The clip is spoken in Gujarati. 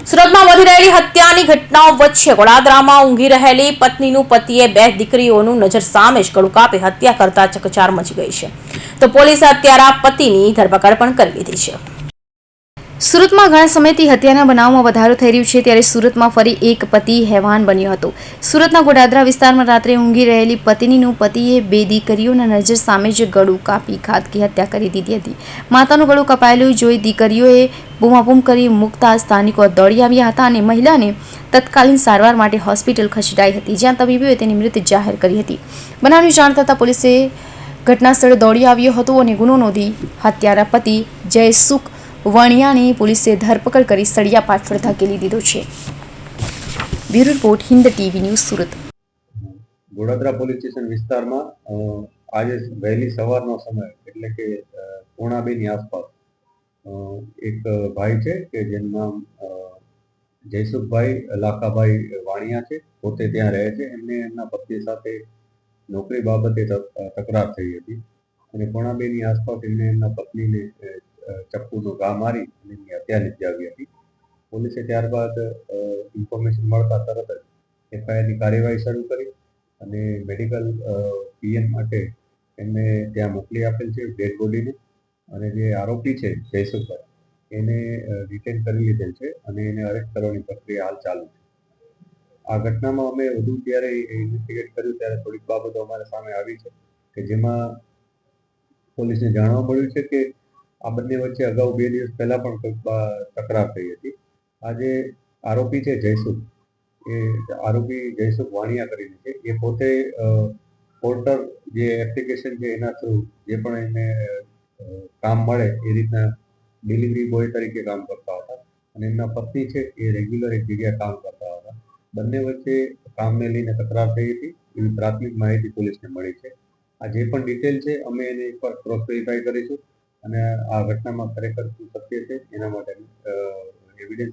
સુરતમાં વધી રહેલી હત્યાની ઘટનાઓ વચ્ચે વડોદરામાં ઊંઘી રહેલી પત્નીનું પતિએ બે દીકરીઓનું નજર સામે જ ગળું કાપી હત્યા કરતા ચકચાર મચી ગઈ છે, તો પોલીસે હત્યારા પતિની ધરપકડ પણ કરી લીધી છે. સુરતમાં ઘણા સમયથી હત્યાના બનાવમાં વધારો થઈ રહ્યો છે, ત્યારે સુરતમાં ફરી એક પતિ હેવાન બન્યો હતો. સુરતના ગોડાદરા વિસ્તારમાં રાત્રે ઊંઘી રહેલી પત્નીનું પતિએ બે દીકરીઓના નજર સામે જ ગળું કાપી ઘાતકી હત્યા કરી દીધી હતી. માતાનું ગળું કપાયેલું જોઈ દીકરીઓએ બૂમાબૂમ કરી મૂકતા સ્થાનિકો દોડી આવ્યા હતા અને મહિલાને તત્કાલીન સારવાર માટે હોસ્પિટલ ખસેડાઈ હતી, જ્યાં તબીબોએ તેની મૃત જાહેર કરી હતી. બનાવની જાણ થતાં પોલીસે ઘટના સ્થળે દોડી આવ્યો હતો અને ગુનો નોંધી હત્યારા પતિ જયસુખ વણિયાની પોલીસે ધરપકડ કરી સળિયા પાછળ ધકેલી દીધો છે. Bureau report, Hind TV news, Surat. Godadara police station વિસ્તારમાં આજે વહેલી સવારનો સમય એટલે કે 1:30 આસપાસ એક ભાઈ છે કે જેનું નામ જયસુખભાઈ લાખાભાઈ વાણિયા છે, પોતે ત્યાં રહે છે. એમને એમના પત્ની સાથે નોકરી બાબતે તકરાર થઈ હતી અને 1:30 આસપાસ એમને એમના પત્નીને ચપ્પુનો ઘા મારી અને એમની હત્યા નિપજાવી હતી. પોલીસે ત્યારબાદ ઇન્ફોર્મેશન મળતા તરત જ એફઆઈઆરની કાર્યવાહી શરૂ કરી અને મેડિકલ પીએમ માટે એમને ત્યાં મોકલી આપેલ છે ડેડ બોડીને, અને જે આરોપી છે જયસુખભાઈ એને ડિટેન કરી લીધેલ છે અને એને અરેસ્ટ કરવાની પ્રક્રિયા હાલ ચાલુ છે. આ ઘટનામાં અમે વધુ જ્યારે ઇન્વેસ્ટિગેટ કર્યું ત્યારે થોડીક બાબતો અમારા સામે આવી છે કે જેમાં પોલીસને જાણવા મળ્યું છે કે આ બંને વચ્ચે અગાઉ 2 દિવસ પહેલા પણ કંઈક તકરાર થઈ હતી. આજે આરોપી છે જયસુખ, એ આરોપી જયસુખ વાણિયા કરીને છે, એ પોતે પોર્ટર જે એપ્લિકેશન છે એના થ્રુ જે પણ એને કામ મળે એ રીતના ડિલિવરી બોય તરીકે કામ કરતા હતા અને એમના પત્ની છે એ રેગ્યુલર એક જગ્યાએ કામ કરતા હતા. બંને વચ્ચે કામને લઈને તકરાર થઈ હતી એવી પ્રાથમિક માહિતી પોલીસને મળી છે. આ જે પણ ડિટેલ છે અમે એને એકવાર ક્રોસ વેરીફાઈ કરીશું અને આ ઘટનામાં ખરેખર શું સત્ય છે એના માટે એવિડન્સ